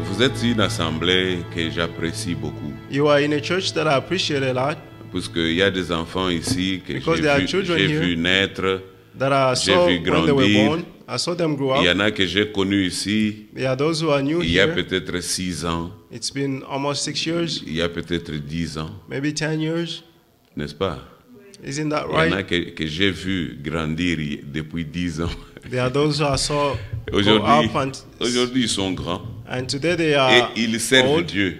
vous êtes une assemblée que j'apprécie beaucoup. You are in a church that I appreciate a lot. Puisqu'il y a des enfants ici que Because there are children j'ai here vu naître. That I saw vu when they were grandir. born. I saw them grow Il y up. en a que j'ai connus ici. There are those who are new Il y a here. peut-être 6 ans. It's been almost 6 years, Il y a peut-être 10 ans. maybe 10 years. N'est-ce pas? Isn't that Il y en a right? que j'ai vu grandir depuis 10 ans. There are those who I saw grow Aujourd'hui, up ils sont grands. and today they Et are ils servent old Dieu.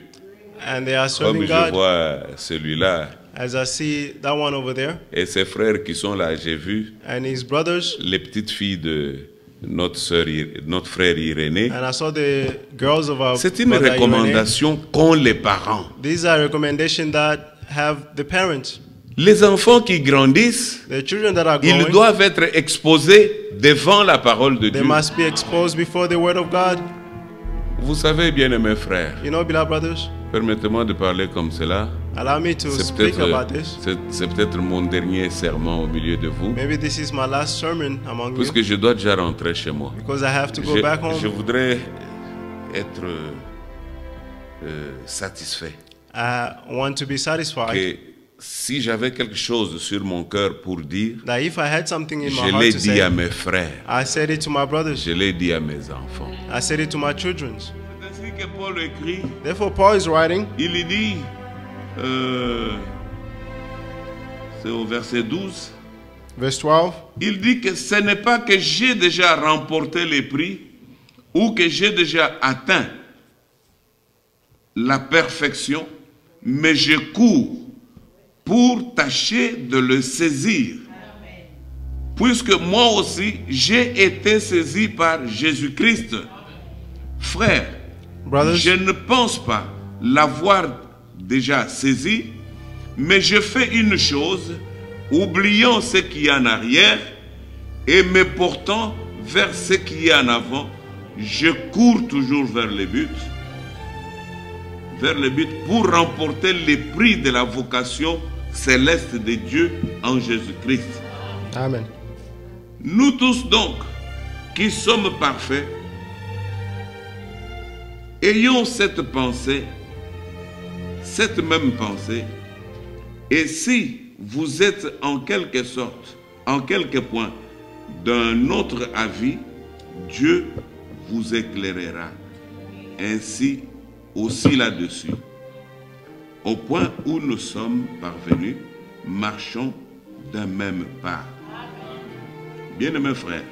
and they are Comme serving je God. vois celui-là. As I see that one over there Et ses frères qui sont là, j'ai vu and his brothers, les petites filles de notre frère Irénée. and I saw the girls of our C'est une brother Irene. recommandation qu'ont les parents. These are recommendations that have the parents. Les enfants qui grandissent, The children that are ils growing, doivent être exposés devant la parole de they Dieu. must be exposed before the word of God. Vous savez, bien-aimés frères, You know, beloved brothers, permettez-moi de parler comme cela. allow me to C'est speak about peut-être this. c'est peut-être mon dernier sermon au milieu de vous, Maybe this is my last sermon among you puisque je dois déjà rentrer chez moi. because I have to go back Je home. voudrais être satisfait. I want to be satisfied Que si j'avais quelque chose sur mon cœur pour dire, that if I had something in my je heart l'ai to dit à say, mes frères, I said it to my brothers. je l'ai dit à mes enfants. I said it to my children. C'est ainsi que Paul écrit. Therefore, Paul is writing, Il y dit, c'est au verset 12, verse 12, il dit que ce n'est pas que j'ai déjà remporté les prix ou que j'ai déjà atteint la perfection, mais je cours pour tâcher de le saisir. Puisque moi aussi, j'ai été saisi par Jésus-Christ. Frère, brothers, je ne pense pas l'avoir déjà saisi, mais je fais une chose, oubliant ce qui est en arrière et me portant vers ce qui est en avant, je cours toujours vers le but pour remporter le prix de la vocation céleste de Dieu en Jésus-Christ. Amen. Nous tous donc, qui sommes parfaits, ayons cette pensée, cette même pensée, et si vous êtes en quelque sorte, en quelque point, d'un autre avis, Dieu vous éclairera. Ainsi aussi là-dessus. Au point où nous sommes parvenus, marchons d'un même pas. Bien-aimés frères,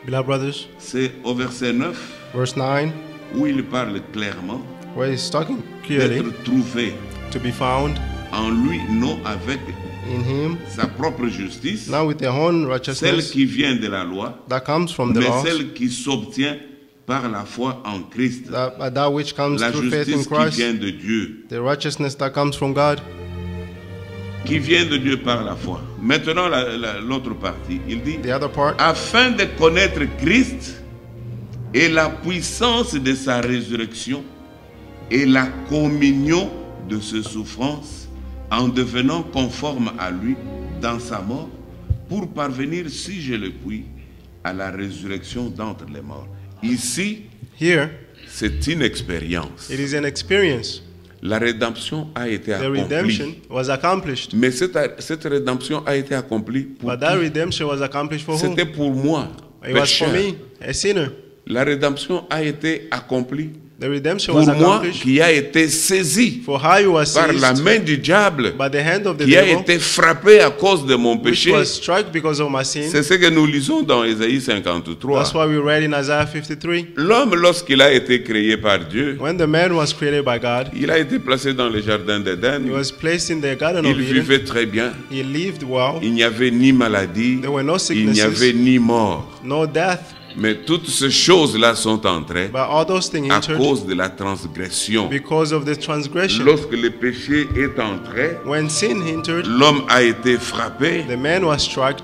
Beloved brothers, c'est au verset 9 verse 9, où il parle clairement where he's talking clearly d'être trouvé to be found en lui, non avec in him, sa propre justice, not with their own celle righteousness qui vient de la loi, that comes from the mais law, celle qui s'obtient par la foi en Christ. that which comes La through faith in justice qui Christ, vient de Dieu, the righteousness that comes from God, qui vient de Dieu par la foi. Maintenant, l'autre partie, il dit, the other part, afin de connaître Christ et la puissance de sa résurrection et la communion de ses souffrances en devenant conforme à lui dans sa mort pour parvenir, si je le puis, à la résurrection d'entre les morts. Ici, here, c'est une expérience. it is an experience. La rédemption a été The accomplie. redemption was accomplished. Mais cette rédemption a été accomplie pour But that qui? redemption was accomplished for whom? C'était pour moi, It was for pécheur. me, a sinner. La rédemption a été accomplie The redemption pour was moi accomplished qui a été saisi for how you was par la seized main du diable, by the hand of the qui a devil, été frappé à cause de mon which péché. was struck because of my sin. C'est ce que nous lisons dans Ésaïe 53. That's why we read in Isaiah 53. L'homme, lorsqu'il a été créé par Dieu, When the man was created by God, il a été placé dans le jardin he d'Éden. was placed in the Garden Il of Eden. vivait très bien. He lived well. Il n'y avait ni maladie, There were no il n'y avait sicknesses, ni mort. no death. Mais toutes ces choses-là sont entrées But all those things à entered cause de la transgression. because of the transgression. Lorsque le péché est entré, When sin entered, l'homme a été frappé, the man was struck.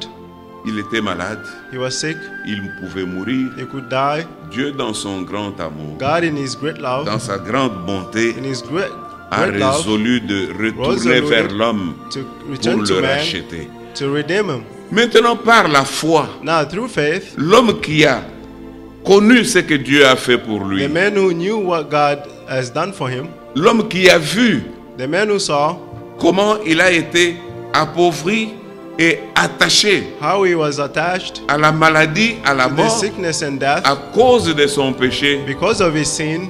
il était malade, He was sick. il pouvait mourir. He could die. Dieu, dans son grand amour, God, in His great love, dans sa grande bonté, in His great a love, résolu de retourner resolute vers l'homme to pour return to le man, racheter. to redeem him. Maintenant, par la foi, Now, through faith, l'homme qui a connu ce que Dieu a fait pour lui, the man who knew what God has done for him, l'homme qui a vu the man who saw comment il a été appauvri et attaché how he was attached à la maladie, à la to the mort, sickness and death à cause de son péché, because of his sin,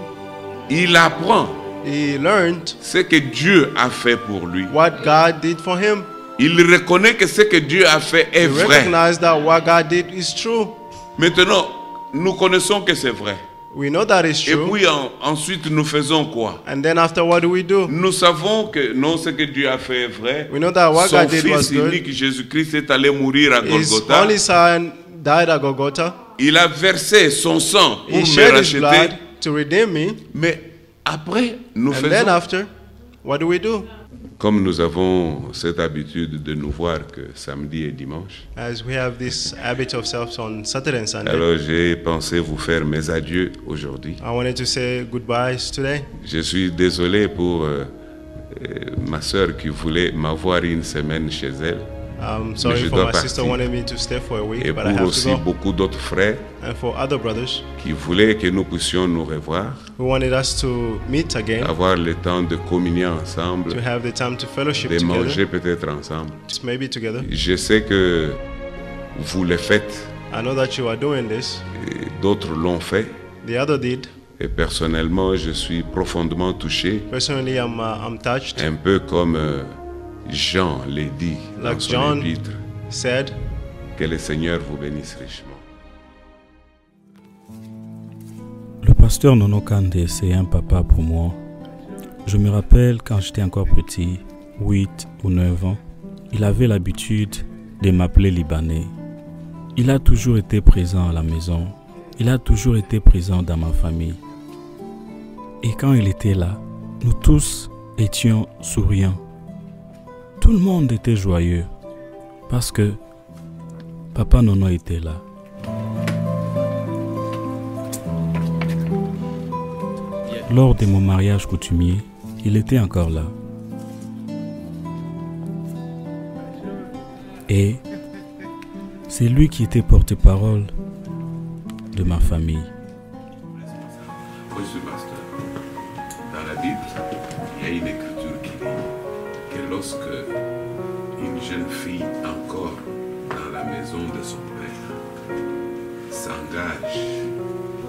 il apprend he learned ce que Dieu a fait pour lui. what God did for him. Il reconnaît que ce que Dieu a fait est He vrai. recognized that what God did is true. Maintenant, nous connaissons que c'est vrai. We know that is Et true. puis ensuite, nous faisons quoi? And then after, what do? Nous savons que non, ce que Dieu a fait est vrai. We know that what Son God did was fils good. unique, Jésus-Christ, est allé mourir à His Golgotha. only son died at Golgotha. Il a versé son sang pour He me shed his blood racheter. to redeem me. Mais après, nous And then faisons... after, what do? Comme nous avons cette habitude de nous voir que samedi et dimanche, As we have this habit of self on Saturday and Sunday, alors j'ai pensé vous faire mes adieux aujourd'hui. I wanted to say goodbyes today. Je suis désolé pour ma soeur qui voulait m'avoir une semaine chez elle. I'm Mais sorry je for dois my sister partir. wanted me to stay for a week, Et but I pour have aussi to go. beaucoup d'autres frères And for other brothers qui voulaient que nous puissions nous revoir, who wanted us to meet again, avoir le temps de communion ensemble, to have the time to fellowship de together, manger peut-être ensemble. just maybe together. Je sais que vous le faites, I know that you are doing this. et d'autres l'ont fait. The other did. Et personnellement, je suis profondément touché, Personally, I'm touched. un peu comme Jean l'a dit dans Like son John épître. said, Que le Seigneur vous bénisse richement. Le pasteur Nono Kandé, c'est un papa pour moi. Je me rappelle quand j'étais encore petit, 8 ou 9 ans, il avait l'habitude de m'appeler Libanais. Il a toujours été présent à la maison. Il a toujours été présent dans ma famille. Et quand il était là, nous tous étions souriants. Tout le monde était joyeux parce que Papa Nono était là. Lors de mon mariage coutumier, il était encore là. Et c'est lui qui était porte-parole de ma famille. Monsieur le pasteur, dans la Bible, il y a une écriture qui dit que lorsque une jeune fille encore dans la maison de son père s'engage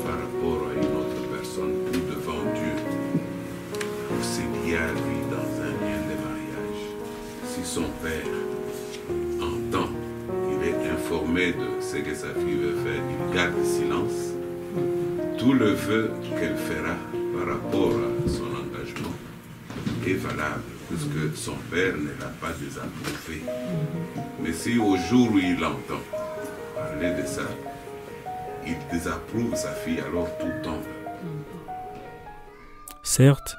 par rapport à une autre personne ou devant Dieu pour se lier à lui dans un lien de mariage, si son père entend, il est informé de ce que sa fille veut faire, il garde silence, tout le vœu qu'elle fera par rapport à son engagement est valable, puisque son père ne l'a pas désapprouvé. Mais si au jour où il entend parler de ça, il désapprouve sa fille, alors tout tombe. Certes,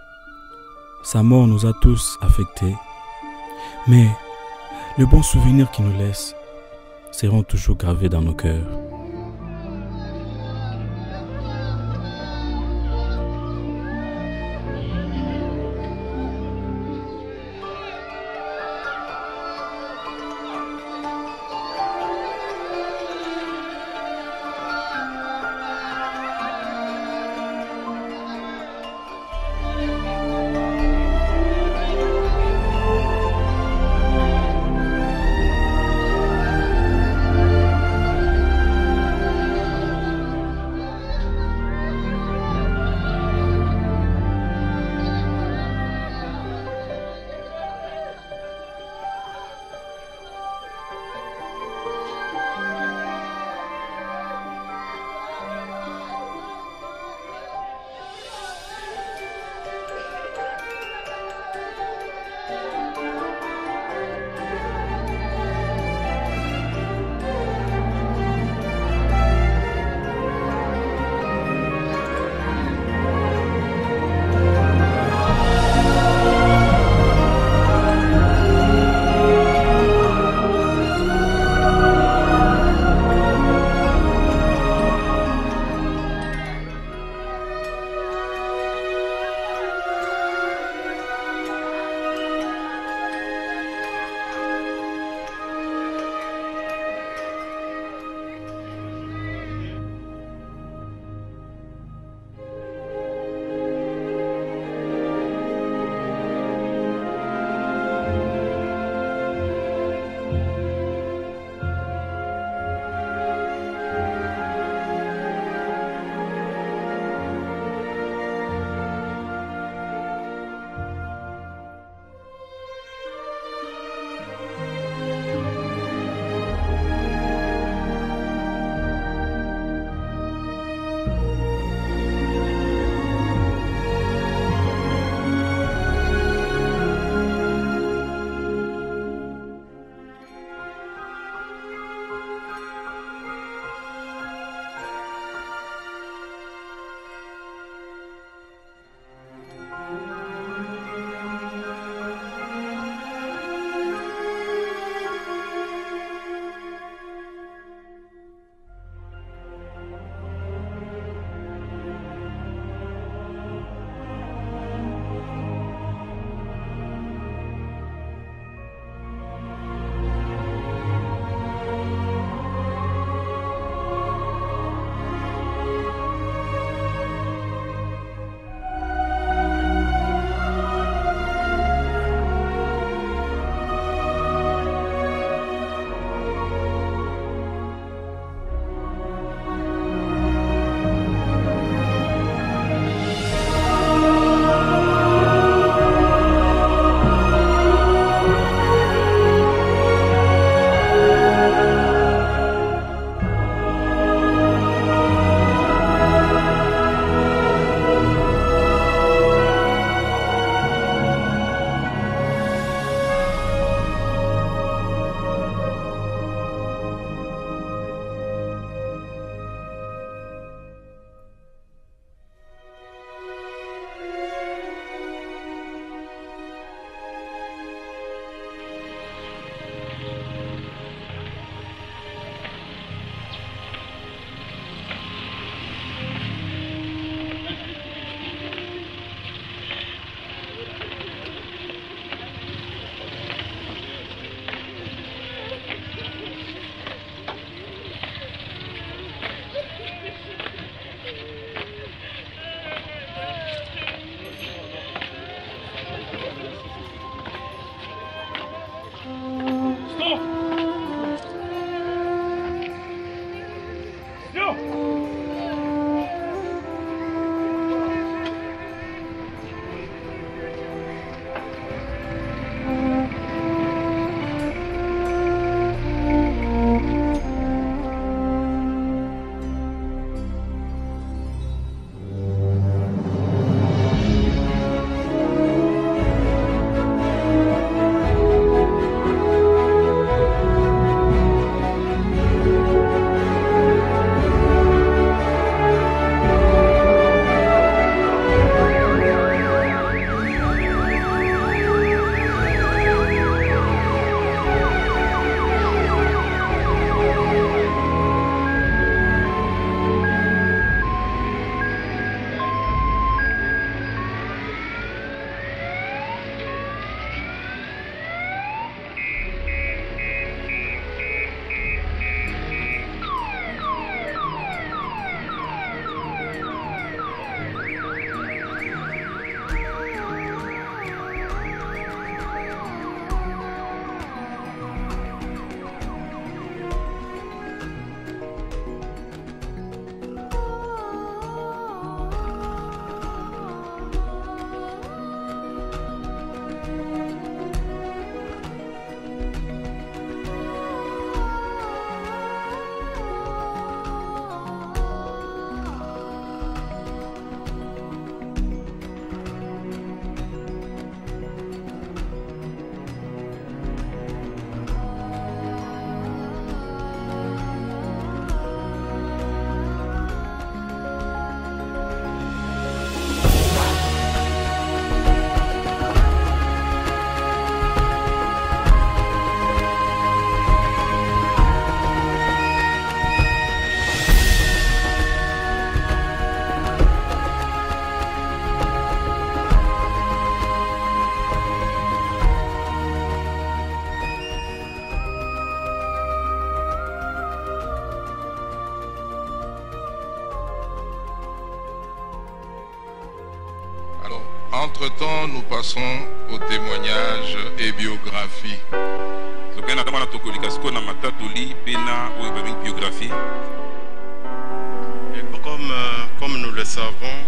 sa mort nous a tous affectés, mais les bons souvenirs qu'il nous laisse seront toujours gravés dans nos cœurs. Entre-temps, nous passons aux témoignages et biographies. Et comme nous le savons,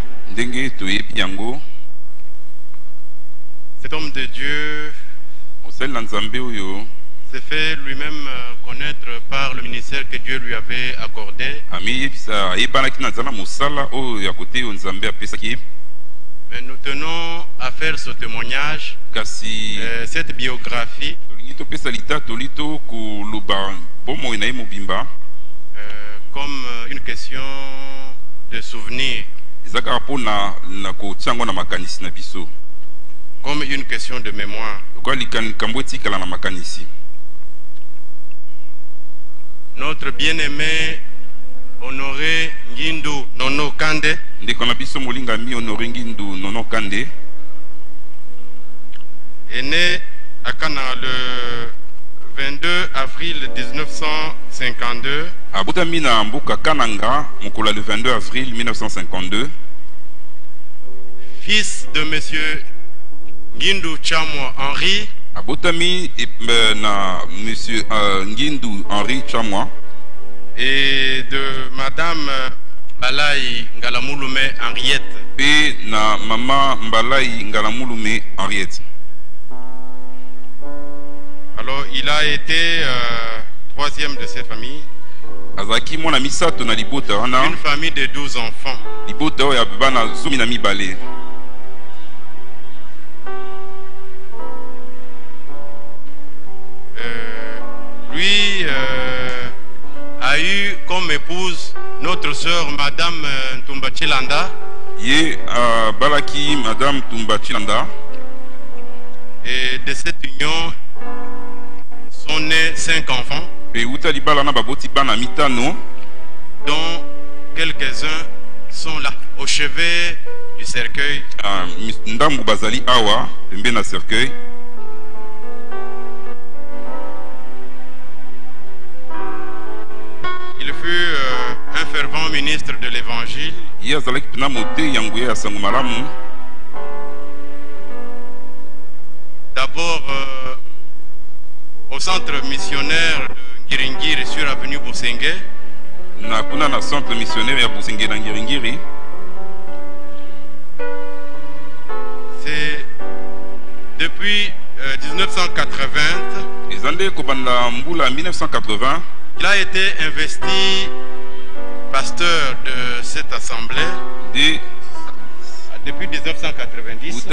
cet homme de Dieu s'est fait lui-même connaître par le ministère que Dieu lui avait accordé. Mais nous tenons à faire ce témoignage, cette biographie, comme une question de souvenir, comme une question de mémoire. Notre bien-aimé Honoré Ngindu Nono Kande est né à Kana le 22 avril 1952. Le 22 avril 1952. Fils de monsieur Ngindu Chamwa Henri. Abotami na monsieur Ngindu Henri Chamwa. Et de madame Mbalayi Ngalamulume Henriette. Et na maman Mbalayi Ngalamulume Henriette. Alors il a été troisième de cette famille. Azaki mwana misato na libota wana. Une famille de 12 enfants. Libota ya bana zomi na mibale. Lui a eu comme épouse notre sœur madame Ntumba Chilanda. Ye balaki madame Ntumba Chilanda. Et de cette union sont nés 5 enfants. Dont quelques-uns sont là au chevet du cercueil. Il fut un fervent ministre de l'évangile. D'abord au centre missionnaire de Ngiringiri sur avenue Bosenge. Na centre missionnaire ya Bosenge na Ngiringiri. C'est depuis 1980. Il a été investi pasteur de cette assemblée. Depuis 1990.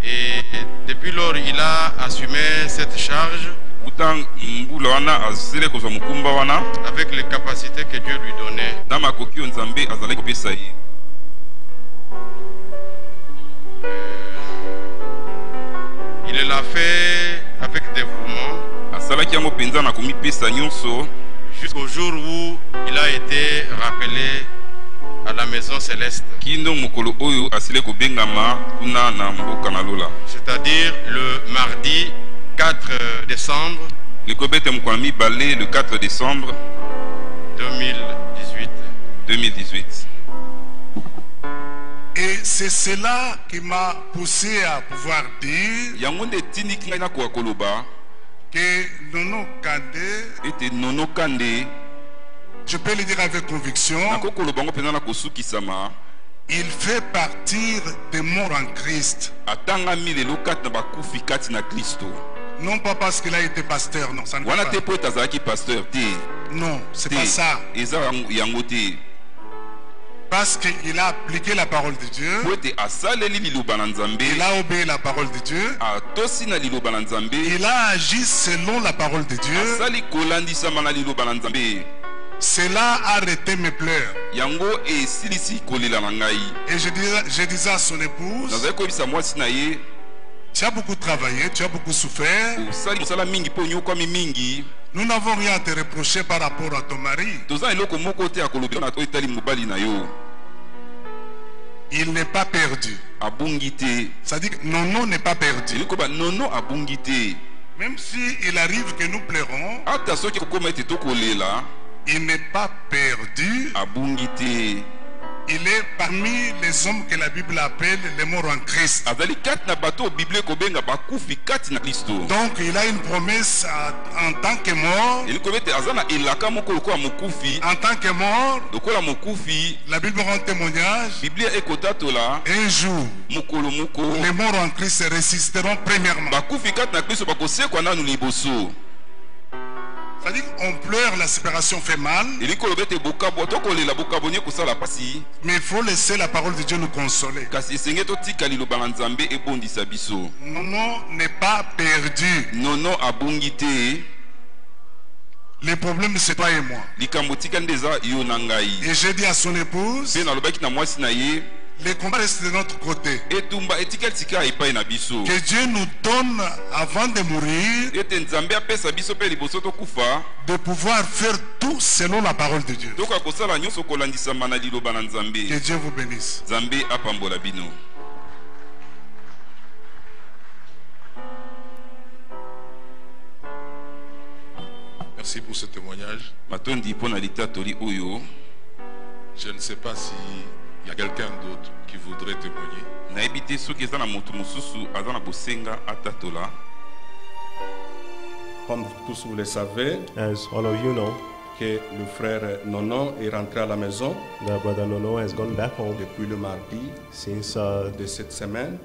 Et depuis lors, il a assumé cette charge avec les capacités que Dieu lui donnait. Il l'a fait avec dévouement jusqu'au jour où il a été rappelé à la maison céleste. C'est-à-dire le mardi 4 décembre le 4 décembre 2018. Et c'est cela qui m'a poussé à pouvoir dire que Nono Kande, je peux le dire avec conviction, il fait partir des morts en Christ. Non pas parce qu'il a été pasteur, non, ça ne va pas. Non, c'est pas ça. Parce qu'il a appliqué la parole de Dieu. Il a obéi la parole de Dieu. Il a agi selon la parole de Dieu. Cela a arrêté mes pleurs. Et je disais à son épouse, tu as beaucoup travaillé, tu as beaucoup souffert. Nous n'avons rien à te reprocher par rapport à ton mari. Il n'est pas perdu. C'est-à-dire que Nono n'est pas perdu. Même s'il arrive que nous pleurons, il n'est pas perdu. il est parmi les hommes que la Bible appelle les morts en Christ. Donc il a une promesse en tant que mort. En tant que mort, la Bible rend témoignage. Un jour, les morts en Christ résisteront premièrement. C'est-à-dire qu'on pleure, la séparation fait mal. Mais il faut laisser la parole de Dieu nous consoler. Nono n'est pas perdu. Le problème c'est toi et moi. Et j'ai dit à son épouse, le combat reste de notre côté. Que Dieu nous donne avant de mourir de pouvoir faire tout selon la parole de Dieu. Que Dieu vous bénisse. Merci pour ce témoignage. Je ne sais pas si il y a quelqu'un d'autre qui voudrait témoigner. Comme tous vous le savez, as all of you know, que le frère Nono est rentré à la maison the brother Nono has gone back home depuis le mardi since de cette semaine.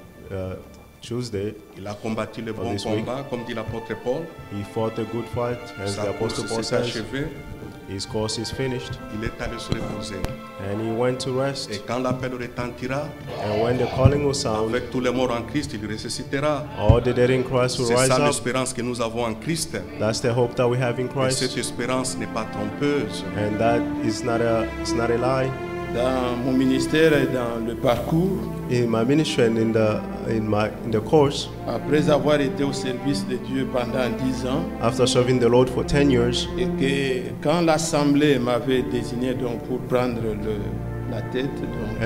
Tuesday. Il a combattu le bon combat, comme dit l'apôtre Paul. He fought a good fight, as the apostle Paul says. His course is finished. Il est allé se reposer. And he went to rest. Et quand l'appel retentira, and when the calling will sound, avec tous les morts en Christ, il ressuscitera. All the dead in Christ will rise up. C'est ça l'espérance que nous avons en Christ. That's the hope that we have in Christ. Et cette espérance n'est pas trompeuse. And that is not a lie. Dans mon ministère et dans le parcours, in my ministry and in the course, après avoir été au service de Dieu pendant 10 ans, after serving the Lord for 10 years, et que quand l'assemblée m'avait désigné donc pour prendre la tête, donc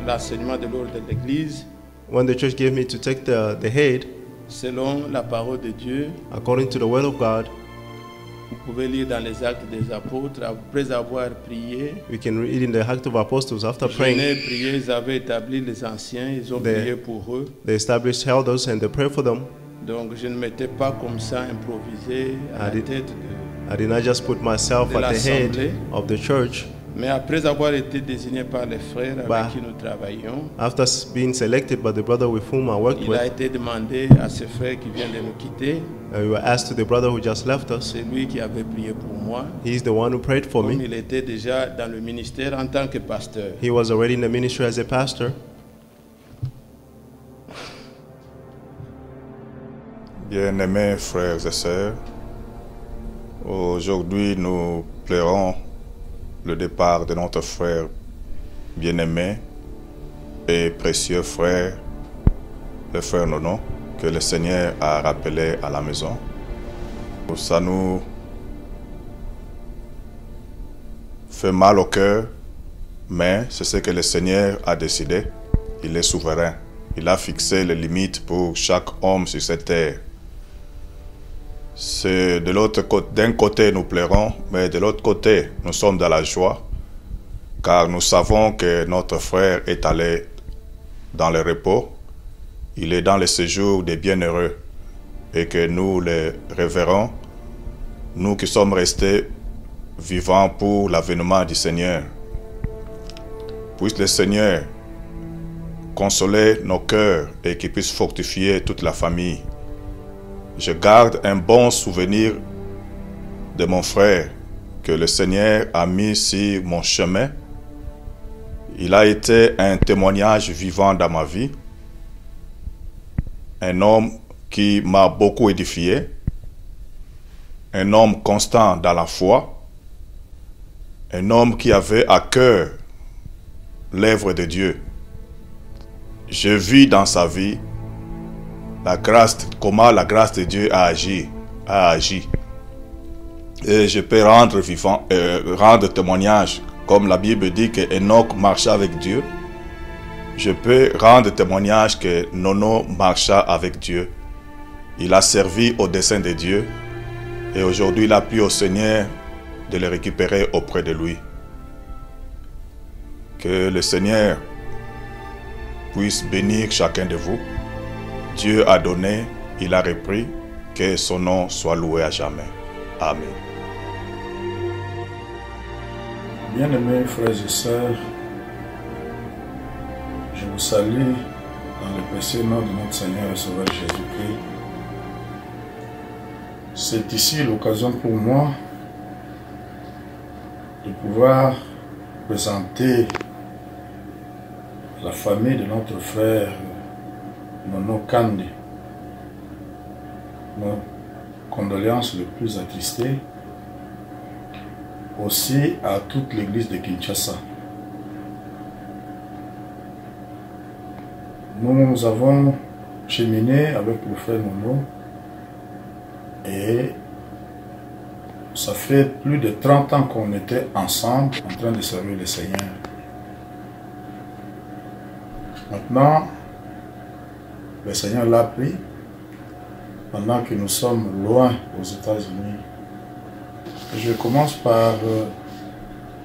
l'enseignement de l'ordre de l'Église, when the church gave me to take the head, selon la parole de Dieu, according to the word of God, vous pouvez lire dans les Actes des Apôtres, après avoir prié. We can read in the Acts of Apostles, after praying. Prié, ils avaient établi les anciens, ils ont prié pour eux. They established elders and they prayed for them. Donc je ne m'étais pas comme ça improvisé à la tête de. I did not just put myself at the head of the church. Mais après avoir été désigné par les frères avec qui nous travaillons, after being selected by the brother with whom I worked with, il a été demandé à ce frère qui vient de nous quitter. We were asked to the brother who just left us. C'est lui qui avait prié pour moi. He's the one who prayed for me. Il était déjà dans le ministère en tant que pasteur. He was already in the ministry as a pastor. Bien-aimés frères et sœurs, aujourd'hui nous pleurons le départ de notre frère bien-aimé et précieux frère, le frère Nono, que le Seigneur a rappelé à la maison. Ça nous fait mal au cœur, mais c'est ce que le Seigneur a décidé. Il est souverain. Il a fixé les limites pour chaque homme sur cette terre. C'est de l'autre côté, d'un côté nous pleurons, mais de l'autre côté nous sommes dans la joie, car nous savons que notre frère est allé dans le repos, il est dans le séjour des bienheureux, et que nous le révérons, nous qui sommes restés vivants pour l'avènement du Seigneur. Puisse le Seigneur consoler nos cœurs et qu'il puisse fortifier toute la famille. Je garde un bon souvenir de mon frère que le Seigneur a mis sur mon chemin. Il a été un témoignage vivant dans ma vie. Un homme qui m'a beaucoup édifié. Un homme constant dans la foi. Un homme qui avait à cœur l'œuvre de Dieu. Je vis dans sa vie la grâce, comment la grâce de Dieu a agi. Et je peux rendre témoignage, comme la Bible dit que Enoch marcha avec Dieu. Je peux rendre témoignage que Nono marcha avec Dieu. Il a servi au dessein de Dieu. Et aujourd'hui, il a plu au Seigneur de le récupérer auprès de lui. Que le Seigneur puisse bénir chacun de vous. Dieu a donné, il a repris, que son nom soit loué à jamais. Amen. Bien-aimés frères et sœurs, je vous salue dans le précieux nom de notre Seigneur et Sauveur Jésus-Christ. C'est ici l'occasion pour moi de pouvoir présenter la famille de notre frère Nono Kandé nos condoléances les plus attristées, aussi à toute l'église de Kinshasa. Nous avons cheminé avec le frère Nono et ça fait plus de 30 ans qu'on était ensemble en train de servir le Seigneur. Maintenant, le Seigneur l'a pris pendant que nous sommes loin aux États-Unis. Je commence par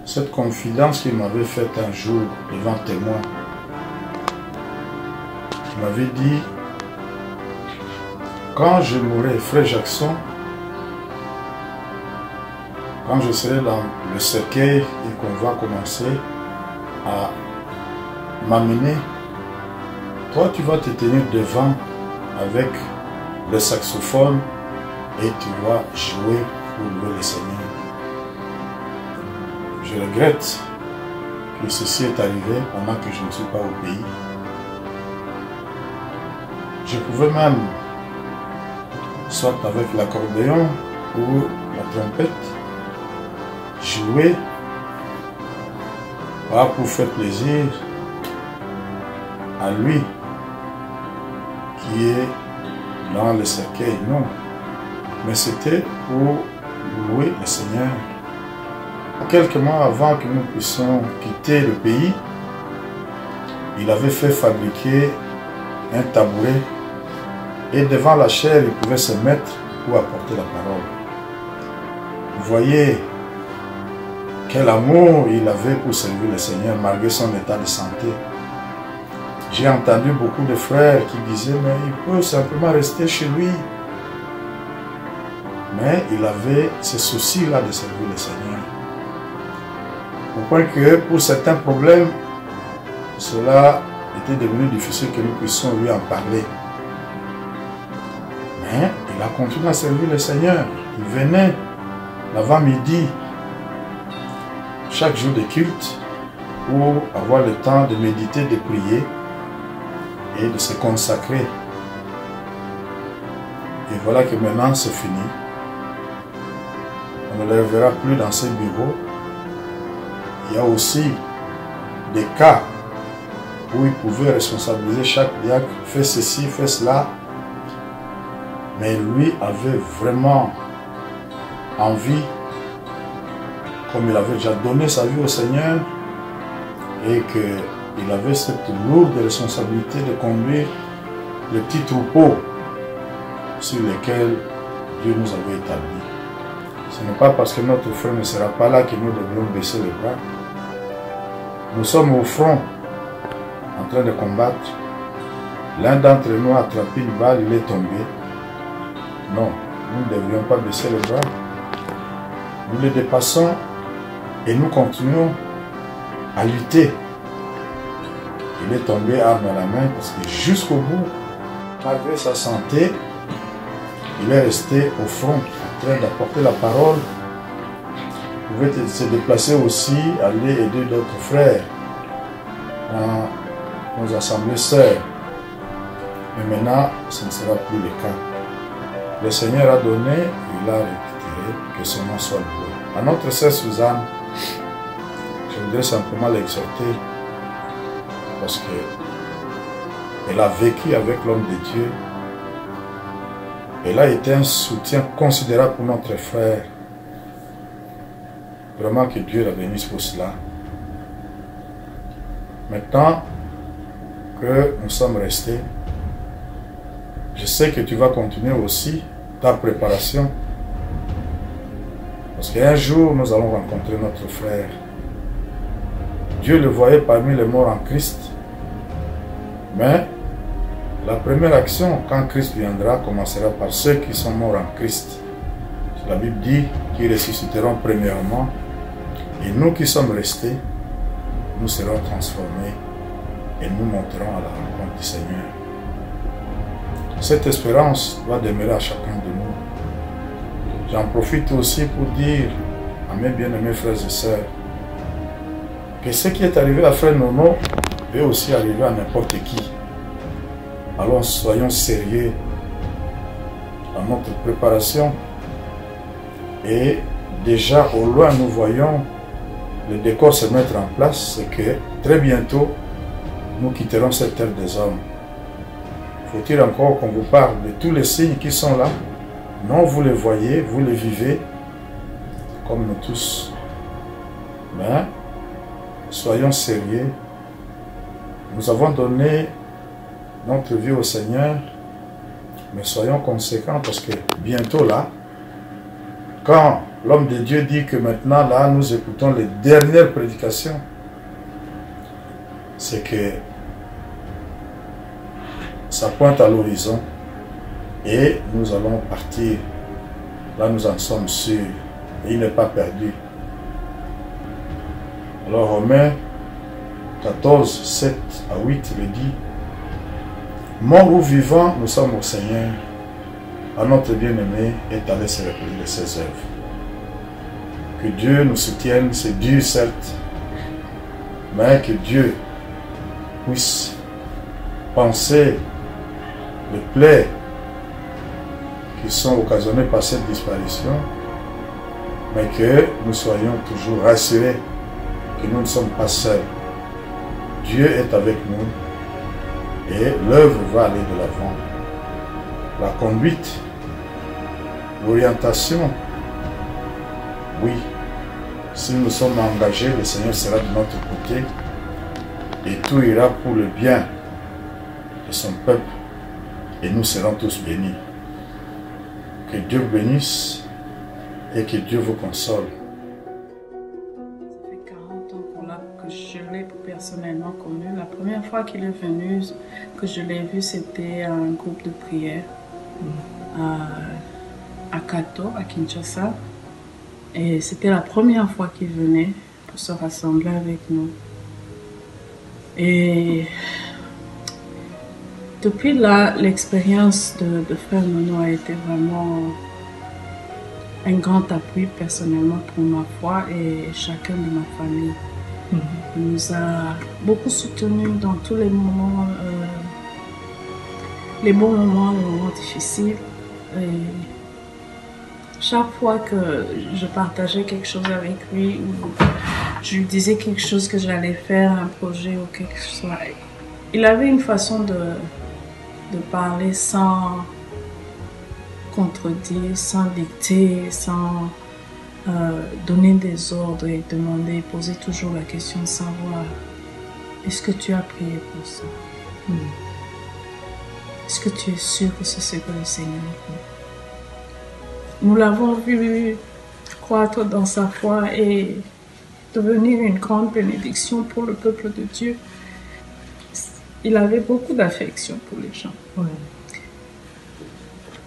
cette confidence qu'il m'avait faite un jour devant témoin. Il m'avait dit, quand je mourrai, frère Jackson, quand je serai dans le cercueil et qu'on va commencer à m'amener, toi tu vas te tenir devant avec le saxophone et tu vas jouer pour louer le Seigneur. Je regrette que ceci est arrivé pendant que je ne suis pas au pays. Je pouvais même, soit avec l'accordéon ou la trompette, jouer, pas pour faire plaisir à lui qui est dans le cercueil, non, mais c'était pour louer le Seigneur. Quelques mois avant que nous puissions quitter le pays, il avait fait fabriquer un tabouret et devant la chaire, il pouvait se mettre pour apporter la parole. Vous voyez quel amour il avait pour servir le Seigneur malgré son état de santé. J'ai entendu beaucoup de frères qui disaient, mais il peut simplement rester chez lui. Mais il avait ce souci-là de servir le Seigneur. Au point que pour certains problèmes, cela était devenu difficile que nous puissions lui en parler. Mais il a continué à servir le Seigneur. Il venait l'avant-midi, chaque jour de culte, pour avoir le temps de méditer, de prier et de se consacrer. Et voilà que maintenant c'est fini. On ne le reverra plus dans ses bureaux. Il y a aussi des cas où il pouvait responsabiliser chaque diacre, fais ceci, fais cela. Mais lui avait vraiment envie, comme il avait déjà donné sa vie au Seigneur, et qu'il avait cette lourde responsabilité de conduire le petit troupeau sur lequel Dieu nous avait établis. Ce n'est pas parce que notre frère ne sera pas là que nous devrions baisser les bras. Nous sommes au front, en train de combattre. L'un d'entre nous a attrapé une balle, il est tombé. Non, nous ne devrions pas baisser les bras. Nous le dépassons et nous continuons à lutter. Il est tombé arme à la main parce que jusqu'au bout, malgré sa santé, il est resté au front en train d'apporter la parole. Il pouvait se déplacer aussi, aller aider d'autres frères dans nos assemblées sœurs. Mais maintenant, ce ne sera plus le cas. Le Seigneur a donné, il a retiré, que son nom soit loué. À notre sœur Suzanne, je voudrais simplement l'exhorter parce qu'elle a vécu avec l'homme de Dieu. Elle a été un soutien considérable pour notre frère. Vraiment que Dieu la bénisse pour cela. Maintenant que nous sommes restés, je sais que tu vas continuer aussi ta préparation. Parce qu'un jour, nous allons rencontrer notre frère. Dieu le voyait parmi les morts en Christ. Mais la première action, quand Christ viendra, commencera par ceux qui sont morts en Christ. La Bible dit qu'ils ressusciteront premièrement, et nous qui sommes restés, nous serons transformés et nous monterons à la rencontre du Seigneur. Cette espérance doit demeurer à chacun de nous. J'en profite aussi pour dire à mes bien-aimés frères et sœurs que ce qui est arrivé à Frère Nono peut aussi arriver à n'importe qui. Alors soyons sérieux dans notre préparation. Et déjà au loin nous voyons le décor se mettre en place, c'est que très bientôt nous quitterons cette terre des hommes. Faut-il encore qu'on vous parle de tous les signes qui sont là? Non, vous les voyez, vous les vivez, comme nous tous. Mais soyons sérieux. Nous avons donné notre vie au Seigneur, mais soyons conséquents parce que bientôt là, quand l'homme de Dieu dit que maintenant là nous écoutons les dernières prédications, c'est que ça pointe à l'horizon et nous allons partir. Là nous en sommes sûrs et il n'est pas perdu. Alors Romains 14, 7 à 8 le dit: mort ou vivant, nous sommes au Seigneur. À notre bien-aimé est allé se reposer de ses œuvres. Que Dieu nous soutienne, c'est dur certes, mais que Dieu puisse penser les plaies qui sont occasionnées par cette disparition, mais que nous soyons toujours rassurés que nous ne sommes pas seuls. Dieu est avec nous et l'œuvre va aller de l'avant. La conduite, l'orientation, oui, si nous sommes engagés, le Seigneur sera de notre côté et tout ira pour le bien de son peuple et nous serons tous bénis. Que Dieu vous bénisse et que Dieu vous console. Ça fait 40 ans que je l'ai personnellement connu. La première fois qu'il est venu, que je l'ai vu, c'était un groupe de prière à Kato, à Kinshasa. Et c'était la première fois qu'il venait pour se rassembler avec nous. Et depuis là, l'expérience de Frère Nono a été vraiment un grand appui personnellement pour ma foi et chacun de ma famille. Il nous a beaucoup soutenus dans tous les moments, les bons moments, les moments difficiles. Et chaque fois que je partageais quelque chose avec lui ou je lui disais quelque chose que j'allais faire, un projet ou quelque chose, il avait une façon de parler sans contredire, sans dicter, sans donner des ordres et demander, poser toujours la question de savoir: est-ce que tu as prié pour ça? Est-ce que tu es sûr que c'est ce que le Seigneur dit? Nous l'avons vu croître dans sa foi et devenir une grande bénédiction pour le peuple de Dieu. Il avait beaucoup d'affection pour les gens.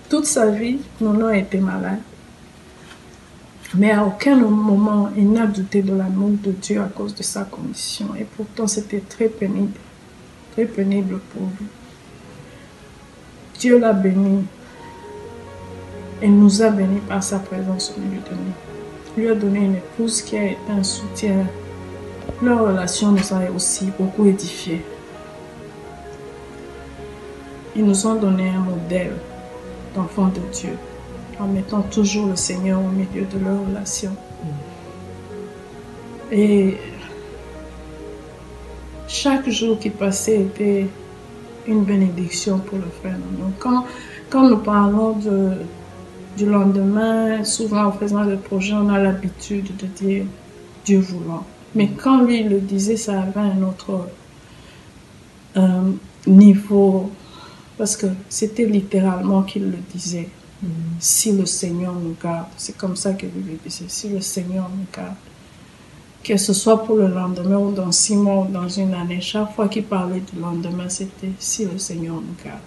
Toute sa vie, Nono a été malade. Mais à aucun moment, il n'a douté de l'amour de Dieu à cause de sa condition. Et pourtant, c'était très pénible pour lui. Dieu l'a béni. Et nous a bénis par sa présence au milieu de nous. Il lui a donné une épouse qui a été un soutien. Leur relation nous a aussi beaucoup édifiés. Ils nous ont donné un modèle d'enfants de Dieu, en mettant toujours le Seigneur au milieu de leur relation. Et chaque jour qui passait était une bénédiction pour le frère. Donc quand nous parlons du lendemain, souvent en faisant le projet, on a l'habitude de dire Dieu voulant. Mais quand lui le disait, ça avait un autre niveau, parce que c'était littéralement qu'il le disait. Si le Seigneur nous garde, c'est comme ça que lui le disait, si le Seigneur nous garde. Que ce soit pour le lendemain ou dans 6 mois ou dans une année, chaque fois qu'il parlait du lendemain, c'était si le Seigneur nous garde.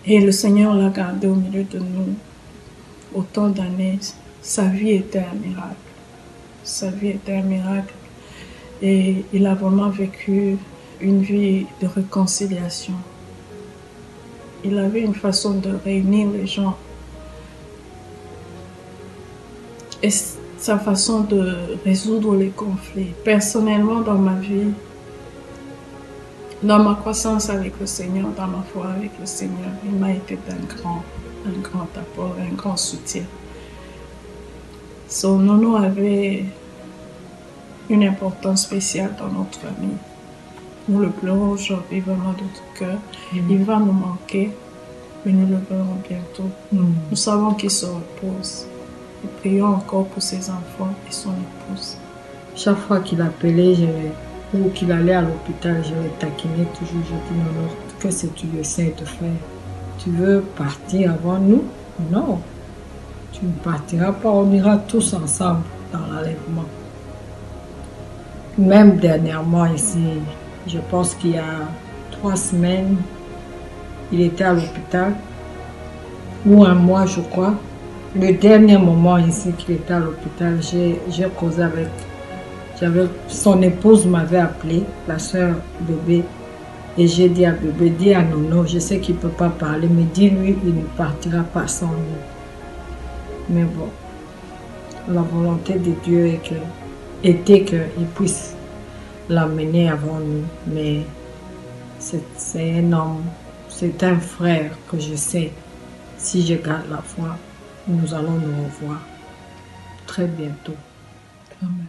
Et le Seigneur l'a gardé au milieu de nous autant d'années. Sa vie était un miracle. Sa vie était un miracle. Et il a vraiment vécu une vie de réconciliation. Il avait une façon de réunir les gens. Et sa façon de résoudre les conflits. Personnellement, dans ma vie, dans ma croissance avec le Seigneur, dans ma foi avec le Seigneur, il m'a été un grand apport, un grand soutien. Son Nono avait une importance spéciale dans notre famille. Nous le pleurons aujourd'hui vraiment de tout cœur. Il va nous manquer, mais nous le verrons bientôt. Nous savons qu'il se repose. Nous prions encore pour ses enfants et son épouse. Chaque fois qu'il appelait ou qu'il allait à l'hôpital, je le taquinais toujours. Je dis non, que c'est tu essaies de faire? Tu veux partir avant nous? Non, tu ne partiras pas, on ira tous ensemble dans l'enlèvement. Même dernièrement ici, je pense qu'il y a 3 semaines, il était à l'hôpital, ou 1 mois je crois. Le dernier moment ici qu'il était à l'hôpital, j'ai causé avec... Son épouse m'avait appelé, la soeur bébé, et j'ai dit à bébé, dis à Nono, je sais qu'il ne peut pas parler, mais dis-lui, il ne partira pas sans nous. Mais bon, la volonté de Dieu était qu'il puisse l'amener avant nous. Mais c'est un homme, c'est un frère que je sais, si je garde la foi, nous allons nous revoir très bientôt. Amen.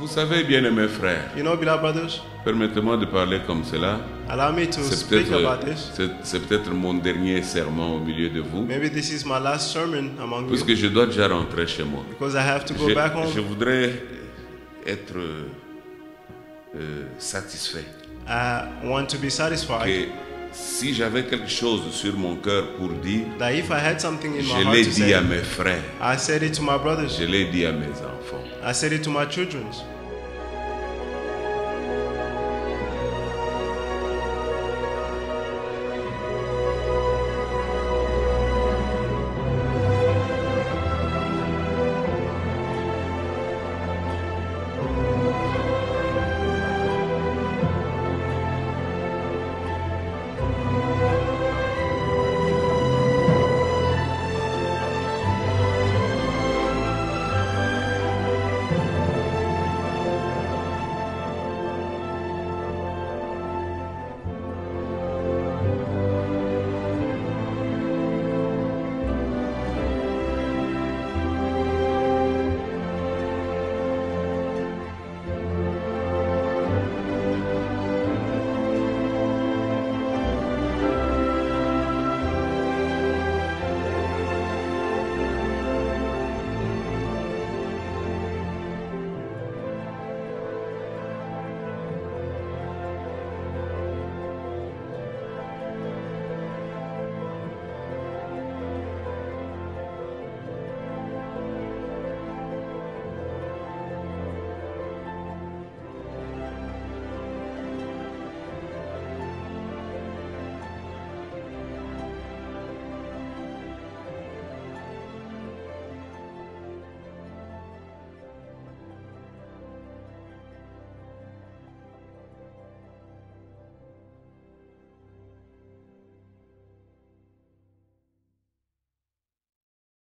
Vous savez, bien-aimés frères, permettez-moi de parler comme cela. C'est peut-être mon dernier sermon au milieu de vous. Puisque je dois déjà rentrer chez moi. Je voudrais être satisfait. Que si j'avais quelque chose sur mon cœur pour dire, je l'ai dit à mes frères. Je l'ai dit à mes enfants. I said it to my children.